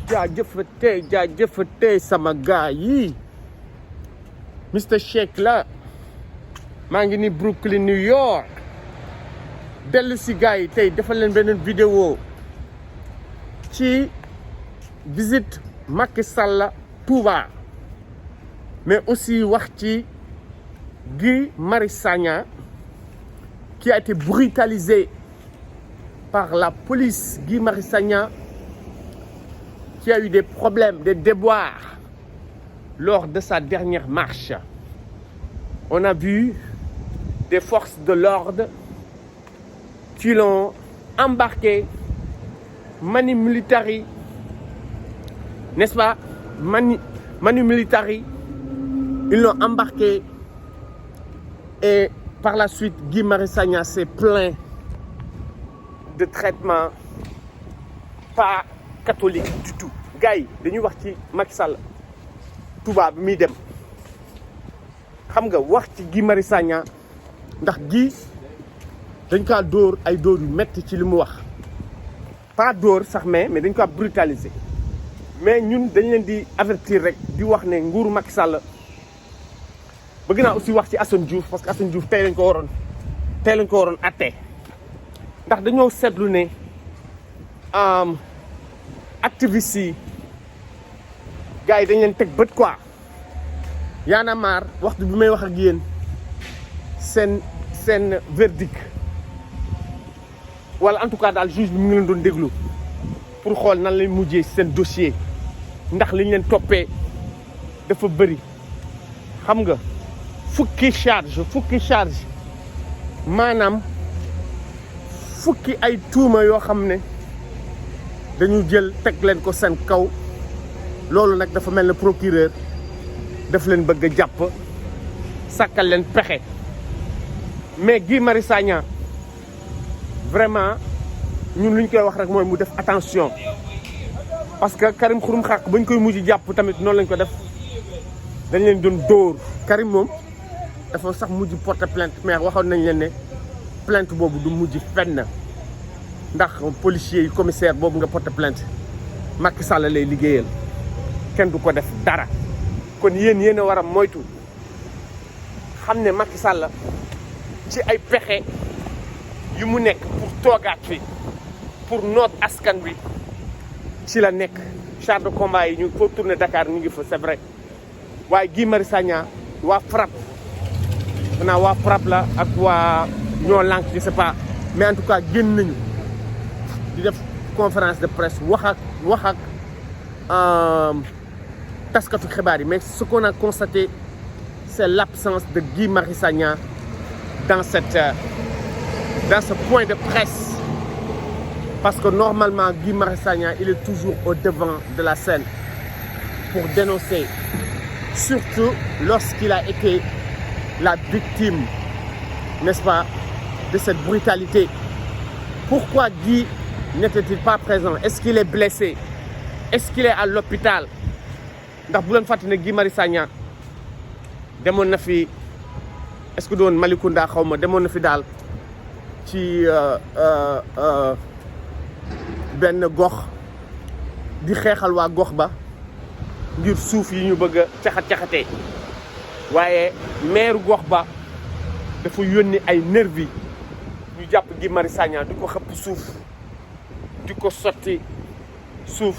jaajëfatee sama gars yi Mr Shake la maa ngi ni Brooklyn New York dellu si gars yi tey defal leen beneen vidéo ci visite Macky Sall Touba mais aussi wax ci Guy Marius Sagna qui a été brutalisé par la police. Guy Marius Sagna qui a eu des problèmes, des déboires lors de sa dernière marche. On a vu des forces de l'ordre qui l'ont embarqué, Manu Militari, n'est-ce pas? Manu Militari, ils l'ont embarqué et par la suite, Guy Marius Sagna s'est plaint de traitement pas catholique du tout. Gars yi dañuy wax ci Macky Sall Touba bi muy dem xam nga wax ci Guy Marius Sagna ndax Guy dañ kaa dóor ay dóor yu metti ci li mu wax pas dóor sax mais dañ kaa brutaliser mais ñun dañ leen di avertir rek di wax ne nguuru Macky Sall bëgg naa aussi wax ci Assane Diouf parce que Assane Diouf tey lañ ko waroon atte ndax dañoo seetlu ne activistes yi gars yi dañ leen teg bët quoi Y'en a marre waxtu bi may wax ak yéen seen verdict wala en tout cas daal juge bi mu ngi leen doon déglu pour xool nan lañ mujjee seen dossier ndax liñ leen toppee dafa bëri xam nga fukki charge maanaam fukki ay tuuma yoo xam ne dañu jël teg leen ko seen kaw loolu nag dafa mel ne procureur daf leen bëgg a jàpp sàkkal leen pexe mais Guy Marius Sagna vraiment ñun lu ñu koy wax rek mooy mu def attention parce que Karim Xurum Xaq bañ koy mujj jàpp tamit noonu lañ ko def dañ leen doon dóor Karim moom dafa sax mujj porter plainte mais waxoon nañ leen ne plainte boobu du mujj fenn ndax policier yi commissaire boobu nga porter plainte Macky Sall lay liggéeyal kenn du ko def dara kon yéen a war a moytu xam ne Macky Sall ci ay pexe yu mu nekk pour toogaat fi pour noot askan wi ci la nekk char de combat yi ñu foo tourner Dakar ñu ngi fa c'est vrai waaye Guy Marius Sagna waa FRAPP waa FRAPP la ak waa ñoo lànk je sais pas mais en tout cas génn nañu di def conférence de presse wax ak taskatu xibaar yi mais ce qu'on a constaté c'est l'absence de Guy Marius Sagna dans ce point de presse parce que normalement Guy Marius Sagna il est toujours au devant de la scène pour dénoncer surtout lorsqu'il a été la victime, n'est-ce pas, de cette brutalité. Pourquoi Guy n'était-il pas présent? Est-ce qu'il est blessé? Est-ce qu'il est à l'hôpital? ndax bu leen fàtte ne Guy Marius Sagna demoon na fi est-ce que doon Malicounda xaw ma demoon na fi daal ci benn gox di xeexal waa gox ba ngir suuf yi ñu bëgg a caxat-caxatee waaye maire gox ba dafa yónni ay nervi ñu jàpp Guy Marius Sagna di ko xëpp suuf di ko sotti suuf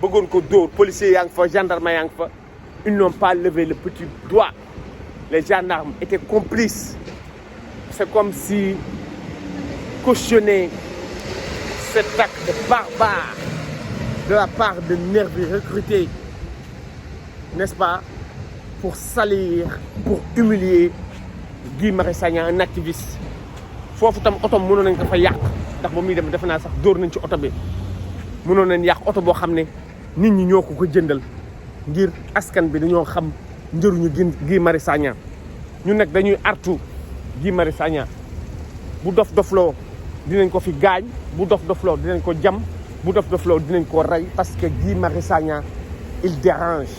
bëggoon ko dóor policiers yaa ngi fa gendarme yaa ngi fa ils n'ont pas levé le petit doigt les gendarmes étaient complices c'est comme si cautionner cet acte barbare de la part de nervis recrutés, n'est-ce pas, pour salir, pour humilier Guy Marius Sagna, un activiste. Foofu tam oto mënoon nañ ko fa yàq ndax ba muy dem defe naa sax dóor nañ ci oto bi mënoon nañ yàq oto boo xam ne nit ñi ñoo ko jëndal ngir askan bi dañoo xam njëriñu Guy Marius Sagna ñun nag dañuy artu Guy Marius Sagna bu dof-dofloo dinañ ko fi gaañ bu dof-dofloo dinañ ko jam bu dof-dofloo dinañ ko rey parce que Guy Marius Sagna il dérange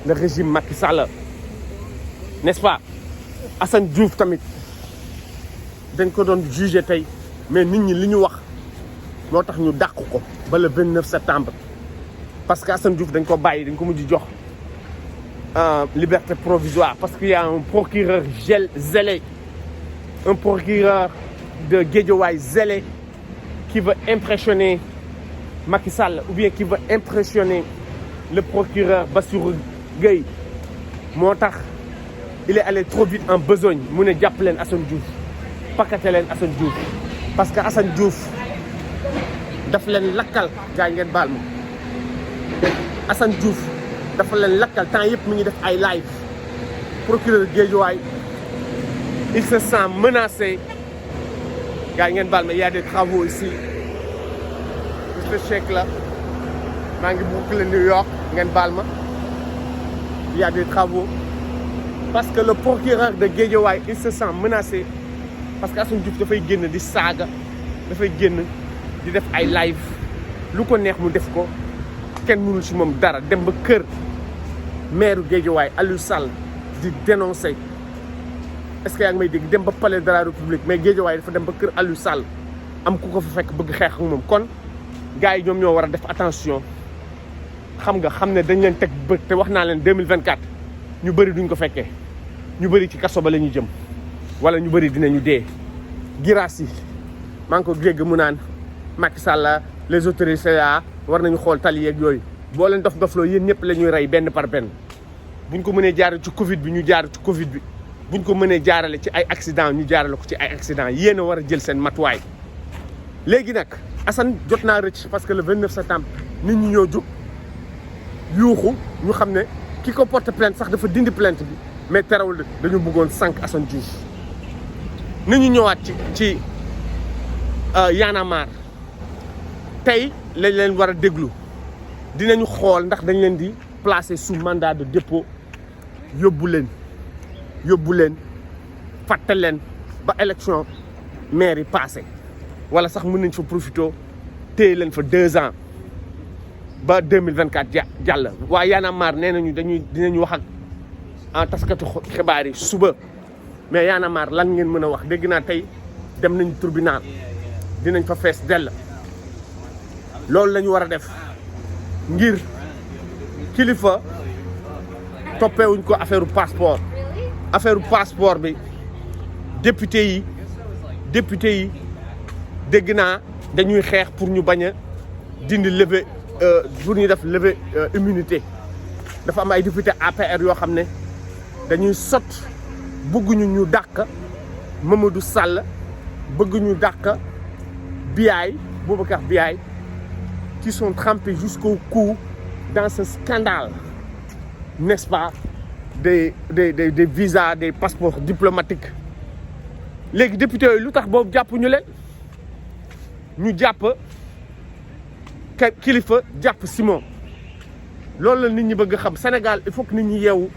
le régime Macky Sall, n'est-ce pas? Assane Diouf tamit dañ ko doon jugé tey mais nit ñi li ñu wax moo tax ñu dàq ko ba le 29 septembre parce que Assane Diouf dañ ko bàyyi dañ ko mujj jox liberté provisoire parce qu'il y a un procureur zélé, un procureur de Guédiawaye zélé qui veut impressionner Macky Sall ou bien qui veut impressionner le procureur Bassirou Gueye moo tax il est allé trop vite en besogne mu ne jàpp leen Assane Diouf pakate leen Assane Diouf parce que Assane Diouf daf leen lakkal gars yi ngeen baal ma Assane Diouf dafa leen lakkal temps yëpp mi ngi def ay live procureur Guédiawaye il se sent menacé gars yi ngeen baal ma y a des travaux ici Mister Shake la maa ngi Brooklyn New York ngeen baal ma il y a des travaux parce que le procureur de Guédiawaye il se sent menacé parce que Assane Diouf dafay génn di saaga dafay génn di def ay live lu ko neex mu def ko kenn mënul ci moom dara dem ba kër maire Guédiawaye Aliou Sall di dénoncer est-ce que yaa ngi may dégg dem ba palais de la République mais Guédiawaye dafa dem ba kër Aliou Sall am ku ko fa fekk bëgg xeex ak moom kon gars yi ñoom ñoo war a def attention xam nga xam ne dañ leen teg bët te wax naa leen 2024 ñu bëri duñ ko fekkee ñu bëri ci kaso ba la ñu jëm wala ñu bëri dinañu dee. Girassi maa ngi ko dégg mu naan Macky Sall les autorités là war nañu xool tali yeeg yooyu boo leen dofloo yéen ñëpp la ñuy rey benn par benn buñ ko mënee jaarale ci Covid bi ñu jaar ci Covid bi buñ ko mënee jaarale ci ay accident ñu jaarale ko ci ay accident yéen a war a jël seen matuwaay. léegi nag Assane jot naa rëcc parce que le 29 septembre nit ñi ñoo jóg yuuxu ñu xam ne ki ko porte plainte sax dafa dindi plainte bi mais terewul dañu bëggoon sànq Assane Diouf. nit ñu ñëwaat ci Y'en a marre tey lañ leen war a déglu dinañu xool ndax dañ leen di placer sous mandat de dépôt yóbbu leen fàtte leen ba élection maire yi passé wala sax mën nañ fa profité téye leen fa 2 ans ba 2024 jàll. waa Y'en a marre nee nañu dinañu wax ak taskatu xibaar yi suba mais Y'en a marre lan ngeen mën a wax dégg naa tey dem nañu tribunal dinañ fa fees dell. loolu la ñu war a def ngir kilifa toppeewuñ ko affaire passeport bi député yi dégg naa dañuy xeex pour ñu bañ a dindi lever pour ñu def lever immunité dafa am ay député APR yoo xam ne dañuy sot bëgguñu ñu dàq Mamadou Sall bëgguñu dàq Biaye Boubacar Biaye qui sont trempés jusqu'au cou dans ce scandale, n'est-ce pas, des visas, des passeports diplomatiques. Les députés, lu tax boobu jàpp ñu leen ñu jàpp kilifa jàpp Simon loolu la nit ñi bëgg xam Sénégal il faut que nit ñi yeewu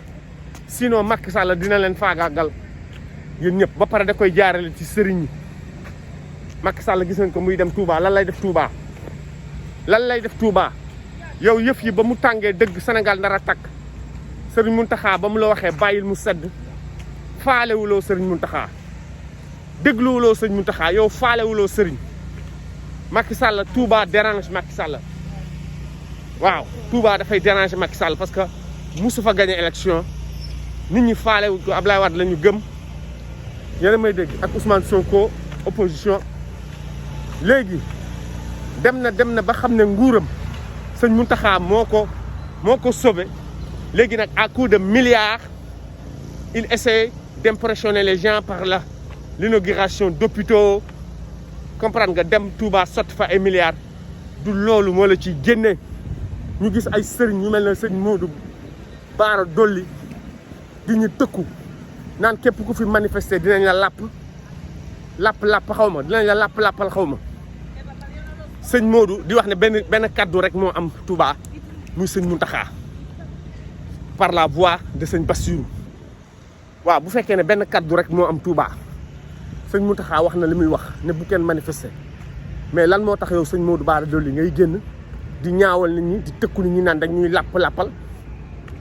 sinon Macky Sall dina leen faagaagal yéen ñëpp ba pare da koy jaarale ci sëriñ ñi Macky Sall gis nañ ko muy dem Touba lan lay def Touba yow yëf yi ba mu tàngee dëgg Sénégal nar a takk Serigne Mountakha ba mu la waxee bàyyil mu sedd faalewuloo Serigne Mountakha dégluwuloo Serigne Mountakha yow faalewuloo Serigne Macky Sall Touba dérange Macky Sall waaw Touba dafay déranger Macky Sall parce que musu fa gagné élection nit ñi faalewuñ ko Ablaye Wade la ñu gëm yéen a may dégg ak Ousmane Sonko opposition léegi dem na ba xam ne nguuram sëñ Mountakha moo ko sauvé léegi nag à coup de milliards il essaie d'impressionner les gens par l'inauguration d'hôpitaux comprendre nga dem Touba sotti fa ay milliards du loolu moo la ci génne ñu gis ay sëriñ ñu mel ne sëñ Modou Bara Dolly di ñu tëkku naan képp ku fi manifester dinañ la làpp xaw ma dinañ la làppal xaw ma sëñ Modou di wax ne benn kaddu rek moo am Touba muy sëñ Mountakha par la voix de sëñ Bassirou waaw bu fekkee ne benn kaddu rek moo am Touba sëñ Mountakha wax na li muy wax ne bu kenn manifester mais lan moo tax yow sëñ Modou Bara Dolly ngay génn di ñaawal nit ñi di tëkku nit ñi naan dañuy làppal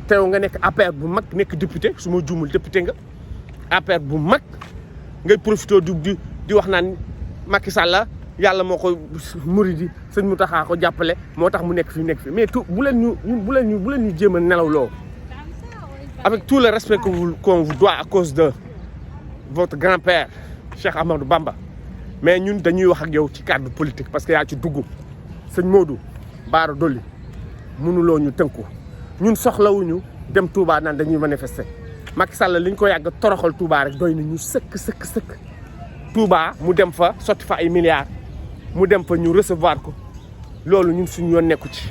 teew nga nekk APR bu mag nekk député su ma juumul député nga APR bu mag ngay profité di wax naan Macky Sall yàlla moo ko muridi sëñ Mountakha ko jàppale moo tax mu nekk fi mais tout bu leen ñu jéem a nelawloo avec tout le respect qu'on vous doit à cause de votre grand-père Cheikh Ahmadou Bamba mais ñun dañuy wax ak yow ci cadre politique parce que yaa ci dugg sëñ Modou Bara Dolly mënuloo ñu tënku ñun soxlawuñu dem Touba naan dañuy manifester Macky Sall liñ ko yàgg toroxal Touba rek doy na ñu sëkk Touba mu dem fa sotti fa ay milliards mu dem fa ñu recevoir ko loolu ñun suñu yoon nekku ci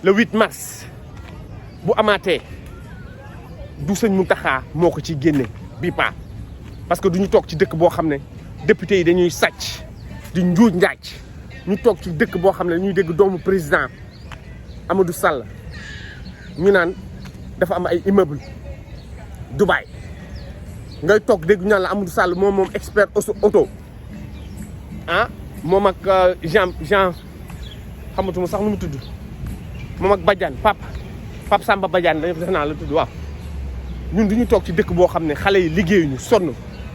le 8 mars bu amaatee du sëñ Mountakha moo ko ciy génne bii paa parce que duñu toog ci dëkk boo xam ne député yi dañuy sàcc di njuuj njaaj ñu toog ci dëkk boo xam ne ñuy dégg doomu président Amadou Sall ñu naan dafa am ay immeuble Dubaï ngay toog dégg ñu naan la Amadou Sall moom expert auto ah moom ak Jean xamatuma sax nu mu tudd moom ak Badiane Pape Samba Badiane dañu def naa la tudd waaw ñun duñu toog ci dëkk boo xam ne xale yi liggéeyuñu sonn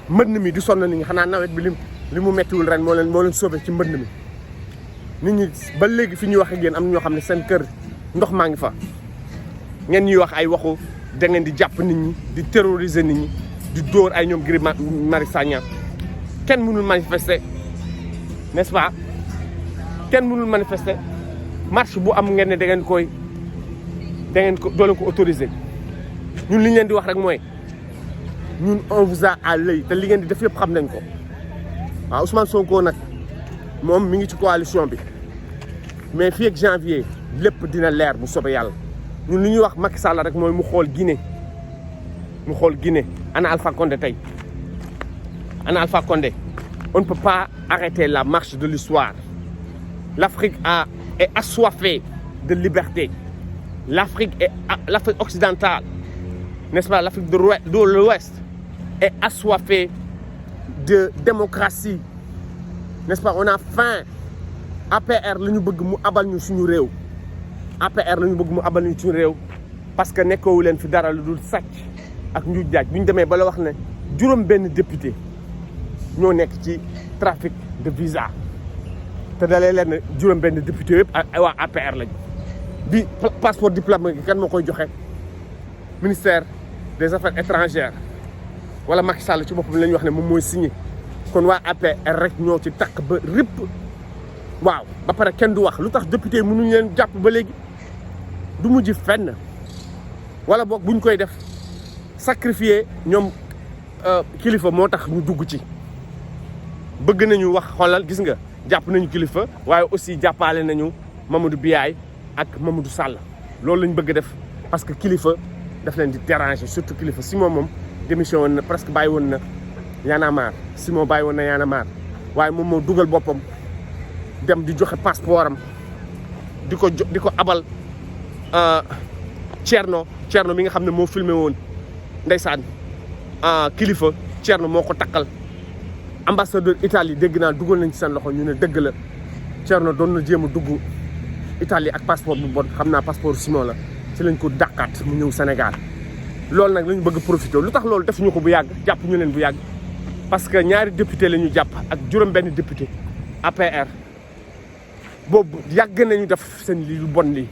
mbënn mi di sonn nit ñi xanaa nawet bi li mu mettiwul ren moo leen sauvé ci mbënn mi nit ñi ba léegi fi ñuy wax ak yéen am ñoo xam ne seen kër ndox maa ngi fa ngeen ñuy wax ay waxu da ngeen di jàpp nit ñi di terroriser nit ñi di dóor ay ñoom Guy Marius Sagna kenn mënul manifester n'est-ce pas kenn mënul manifester marche bu am ngeen ne da ngeen ko doo leen ko autoriser ñun li ñu leen di wax rek mooy ñun on vous a à l'œil te li ngeen di def yëpp xam nañ ko waaw Ousmane Sonko nag moom mi ngi ci coalition bi mais fii ak janvier lépp dina leer bu soobee yàlla ñun li ñuy wax Macky Sall rek mooy mu xool Guinée ana Alpha Condé tey ana Alpha Condé on ne peut pas arrêter la marche de l'histoire l'Afrique est assoiffée de liberté l'Afrique occidentale n'est-ce pas l'Afrique de l'Ouest est assoiffée de démocratie n'est-ce pas on a faim APR la ñu bëgg mu abal ñu suñu réew APR la ñu bëgg mu abal ñu suñu réew parce que nekkoowu leen fi dara lu dul sàcc ak njuuj jaaj bu ñu demee ba la wax ne juróom benn député ñoo nekk ci trafic de visa te dalee leen ne juróom benn député yëpp waa APR lañu bi passeport diplomatique kan moo koy joxe ministère des affaires étrangères wala Macky Sall ci boppam la ñu wax ne moom mooy signé kon waa APR rek ñoo ci takk ba ripp waaw ba pare kenn du wax lu tax député mënuñu leen jàpp ba léegi du mujj fenn wala boog buñ koy def sacrifier ñoom kilifa moo tax ñu dugg ci bëgg nañu wax xoolal gis nga jàpp nañu kilifa waaye aussi jàppale nañu Mamadou Biaye ak Mamadou Sall loolu lañ bëgg def parce que kilifa daf leen di déranger surtout kilifa Simon moom démission woon na presque bàyyi woon na Y'en a marre Simon bàyyi woon na Y'en a marre waaye moom moo dugal boppam dem di joxe passeport am di ko abal Thierno mi nga xam ne moo filmé woon ndeysaan kilifa Thierno moo ko takkal ambassadeur Italie dégg naa dugal nañ ci seen loxo ñu ne dëgg la Thierno doon na jéem a dugg Italie ak passeport bu bon xam naa passeport Simon la ci lañ ko dàqaat mu ñëw Sénégal loolu nag la ñu bëgg profité lu tax loolu defuñu ko bu yàgg jàpp ñu leen bu yàgg parce que ñaari député la ñu jàpp ak juróom benn député APR boobu yàgg nañu def seen lii lu bon lii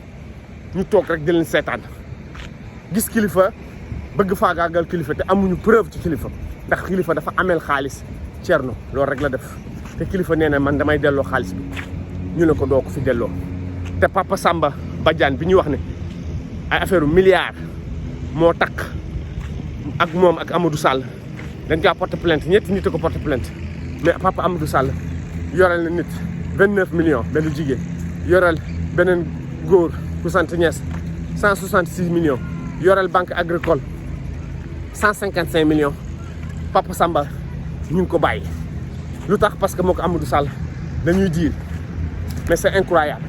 ñu toog rek di leen seetaan gis kilifa bëgg faagaagal kilifa te amuñu preuve ci kilifa ndax kilifa dafa ameel xaalis Thierno loolu rek la def te kilifa nee na man damay delloo xaalis bi ñu ne ko doo ko fi delloo te Papa Samba Badiane bi ñuy wax ne ay affaire milliards moo takk ak moom ak Amadou Sall dañ kaa porte plainte ñetti nit a ko porte plainte mais Papa Amadou Sall yoreel na nit 29 millions benn jigéen yoreel beneen góor ku sant Niass 166 millions yoreel banque agricole 155 millions Papa Samba ñu ngi ko bàyyi lu tax parce que moo ko Amadou Sall dañuy diir mais c'est incroyable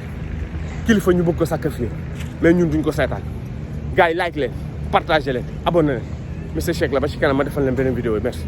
kilifa ñu bëgg ko sacrifier mais ñun duñ ko seetaan gars yi like leen partagé leen abonné leen Mister Shake la ba ci kanam ma defal leen beneen vidéo merci